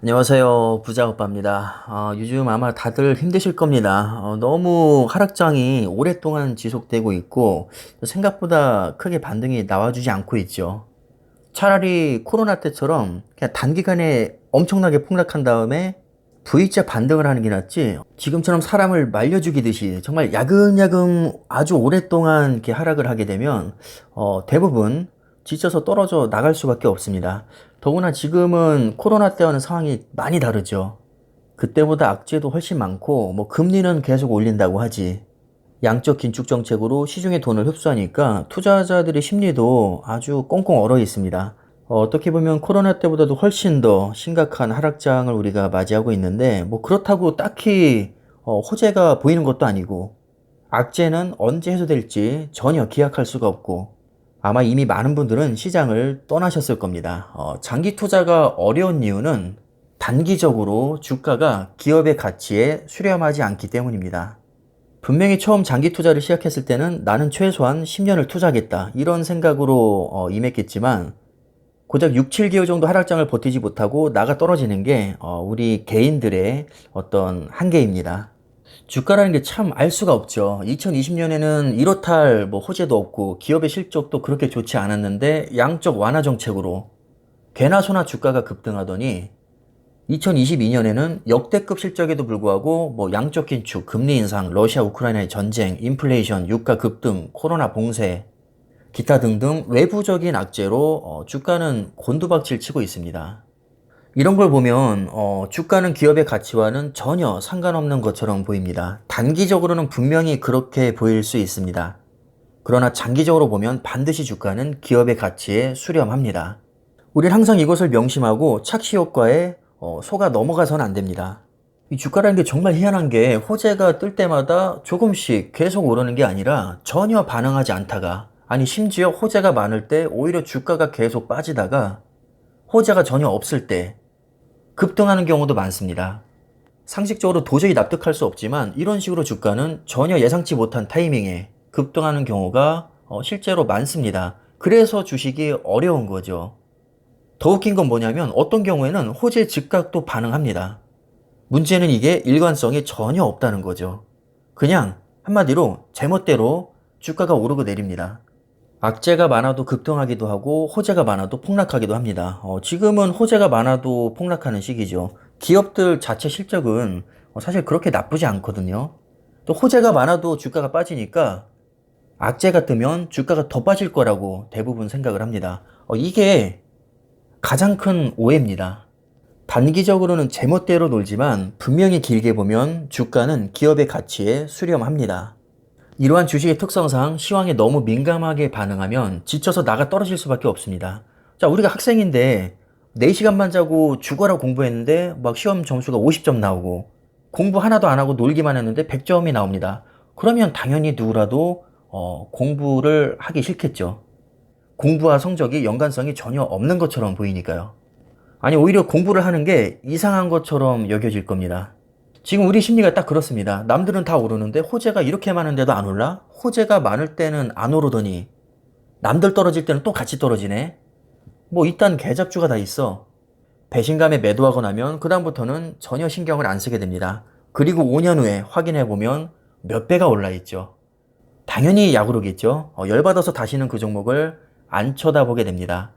안녕하세요. 부자오빠입니다. 요즘 아마 다들 힘드실 겁니다. 너무 하락장이 오랫동안 지속되고 있고 생각보다 크게 반등이 나와주지 않고 있죠. 차라리 코로나 때처럼 그냥 단기간에 엄청나게 폭락한 다음에 V자 반등을 하는 게 낫지, 지금처럼 사람을 말려 죽이듯이 정말 야금야금 아주 오랫동안 이렇게 하락을 하게 되면 대부분 지쳐서 떨어져 나갈 수밖에 없습니다. 더구나 지금은 코로나 때와는 상황이 많이 다르죠. 그때보다 악재도 훨씬 많고 뭐 금리는 계속 올린다고 하지. 양적 긴축 정책으로 시중의 돈을 흡수하니까 투자자들의 심리도 아주 꽁꽁 얼어 있습니다. 어떻게 보면 코로나 때보다도 훨씬 더 심각한 하락장을 우리가 맞이하고 있는데, 뭐 그렇다고 딱히 호재가 보이는 것도 아니고, 악재는 언제 해소될지 전혀 기약할 수가 없고, 아마 이미 많은 분들은 시장을 떠나셨을 겁니다. 장기 투자가 어려운 이유는 단기적으로 주가가 기업의 가치에 수렴하지 않기 때문입니다. 분명히 처음 장기 투자를 시작했을 때는 나는 최소한 10년을 투자하겠다, 이런 생각으로 임했겠지만 고작 6, 7개월 정도 하락장을 버티지 못하고 나가 떨어지는 게 우리 개인들의 어떤 한계입니다. 주가라는 게 참 알 수가 없죠. 2020년에는 이렇다 할 뭐 호재도 없고 기업의 실적도 그렇게 좋지 않았는데 양적 완화 정책으로 개나 소나 주가가 급등하더니 2022년에는 역대급 실적에도 불구하고 뭐 양적 긴축, 금리 인상, 러시아 우크라이나의 전쟁, 인플레이션, 유가 급등, 코로나 봉쇄, 기타 등등 외부적인 악재로 주가는 곤두박질 치고 있습니다. 이런 걸 보면 주가는 기업의 가치와는 전혀 상관없는 것처럼 보입니다. 단기적으로는 분명히 그렇게 보일 수 있습니다. 그러나 장기적으로 보면 반드시 주가는 기업의 가치에 수렴합니다. 우리는 항상 이것을 명심하고 착시 효과에 속아 넘어가서는 안 됩니다. 이 주가라는 게 정말 희한한 게, 호재가 뜰 때마다 조금씩 계속 오르는 게 아니라 전혀 반응하지 않다가, 아니 심지어 호재가 많을 때 오히려 주가가 계속 빠지다가 호재가 전혀 없을 때 급등하는 경우도 많습니다. 상식적으로 도저히 납득할 수 없지만 이런 식으로 주가는 전혀 예상치 못한 타이밍에 급등하는 경우가 실제로 많습니다. 그래서 주식이 어려운 거죠. 더 웃긴 건 뭐냐면 어떤 경우에는 호재 즉각도 반응합니다. 문제는 이게 일관성이 전혀 없다는 거죠. 그냥 한마디로 제멋대로 주가가 오르고 내립니다. 악재가 많아도 급등하기도 하고 호재가 많아도 폭락하기도 합니다. 지금은 호재가 많아도 폭락하는 시기죠. 기업들 자체 실적은 사실 그렇게 나쁘지 않거든요. 또 호재가 많아도 주가가 빠지니까 악재가 뜨면 주가가 더 빠질 거라고 대부분 생각을 합니다. 이게 가장 큰 오해입니다. 단기적으로는 제멋대로 놀지만 분명히 길게 보면 주가는 기업의 가치에 수렴합니다. 이러한 주식의 특성상 시황에 너무 민감하게 반응하면 지쳐서 나가 떨어질 수밖에 없습니다. 자, 우리가 학생인데 4시간만 자고 죽어라 공부했는데 막 시험 점수가 50점 나오고, 공부 하나도 안 하고 놀기만 했는데 100점이 나옵니다. 그러면 당연히 누구라도 공부를 하기 싫겠죠. 공부와 성적이 연관성이 전혀 없는 것처럼 보이니까요. 아니, 오히려 공부를 하는 게 이상한 것처럼 여겨질 겁니다. 지금 우리 심리가 딱 그렇습니다. 남들은 다 오르는데 호재가 이렇게 많은데도 안 올라? 호재가 많을 때는 안 오르더니 남들 떨어질 때는 또 같이 떨어지네? 뭐 이딴 개잡주가 다 있어. 배신감에 매도하고 나면 그다음부터는 전혀 신경을 안 쓰게 됩니다. 그리고 5년 후에 확인해보면 몇 배가 올라있죠. 당연히 약오르겠죠. 열받아서 다시는 그 종목을 안 쳐다보게 됩니다.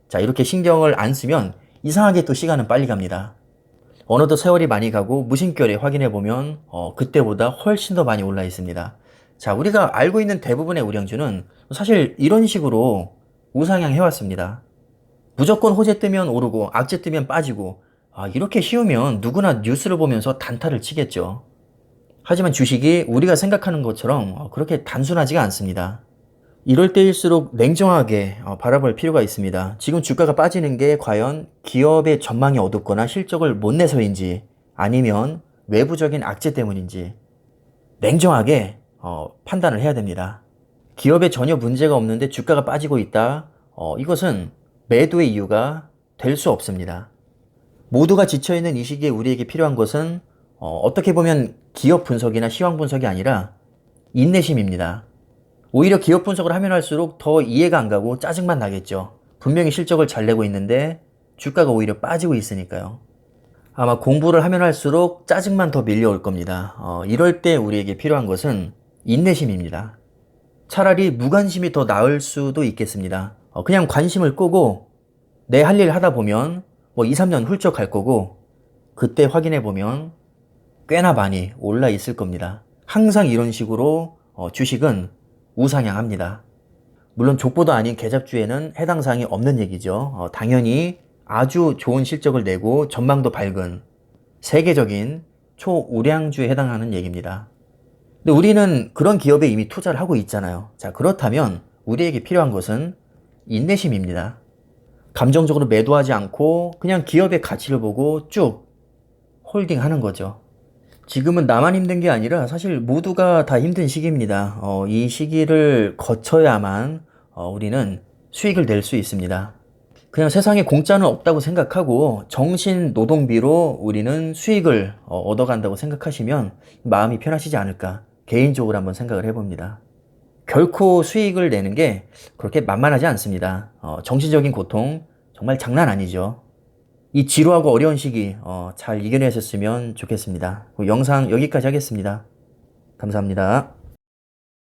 자, 이렇게 신경을 안 쓰면 이상하게 또 시간은 빨리 갑니다. 어느덧 세월이 많이 가고 무심결에 확인해보면 그때보다 훨씬 더 많이 올라 있습니다. 자, 우리가 알고 있는 대부분의 우량주는 사실 이런 식으로 우상향 해왔습니다. 무조건 호재 뜨면 오르고 악재 뜨면 빠지고, 이렇게 쉬우면 누구나 뉴스를 보면서 단타를 치겠죠. 하지만 주식이 우리가 생각하는 것처럼 그렇게 단순하지가 않습니다. 이럴 때일수록 냉정하게 바라볼 필요가 있습니다. 지금 주가가 빠지는 게 과연 기업의 전망이 어둡거나 실적을 못 내서인지, 아니면 외부적인 악재 때문인지 냉정하게 판단을 해야 됩니다. 기업에 전혀 문제가 없는데 주가가 빠지고 있다. 이것은 매도의 이유가 될 수 없습니다. 모두가 지쳐있는 이 시기에 우리에게 필요한 것은 어떻게 보면 기업 분석이나 시황 분석이 아니라 인내심입니다. 오히려 기업 분석을 하면 할수록 더 이해가 안 가고 짜증만 나겠죠. 분명히 실적을 잘 내고 있는데 주가가 오히려 빠지고 있으니까요. 아마 공부를 하면 할수록 짜증만 더 밀려올 겁니다. 이럴 때 우리에게 필요한 것은 인내심입니다. 차라리 무관심이 더 나을 수도 있겠습니다. 그냥 관심을 끄고 내 할 일 하다 보면 뭐 2, 3년 훌쩍 갈 거고 그때 확인해 보면 꽤나 많이 올라 있을 겁니다. 항상 이런 식으로 주식은 우상향합니다. 물론 족보도 아닌 계잡주에는 해당 사항이 없는 얘기죠. 당연히 아주 좋은 실적을 내고 전망도 밝은 세계적인 초우량주에 해당하는 얘기입니다. 근데 우리는 그런 기업에 이미 투자를 하고 있잖아요. 자, 그렇다면 우리에게 필요한 것은 인내심입니다. 감정적으로 매도하지 않고 그냥 기업의 가치를 보고 쭉 홀딩하는 거죠. 지금은 나만 힘든 게 아니라 사실 모두가 다 힘든 시기입니다. 이 시기를 거쳐야만 우리는 수익을 낼 수 있습니다. 그냥 세상에 공짜는 없다고 생각하고 정신 노동비로 우리는 수익을 얻어간다고 생각하시면 마음이 편하시지 않을까 개인적으로 한번 생각을 해봅니다. 결코 수익을 내는 게 그렇게 만만하지 않습니다. 정신적인 고통 정말 장난 아니죠. 이 지루하고 어려운 시기 잘 이겨내셨으면 좋겠습니다. 영상 여기까지 하겠습니다. 감사합니다.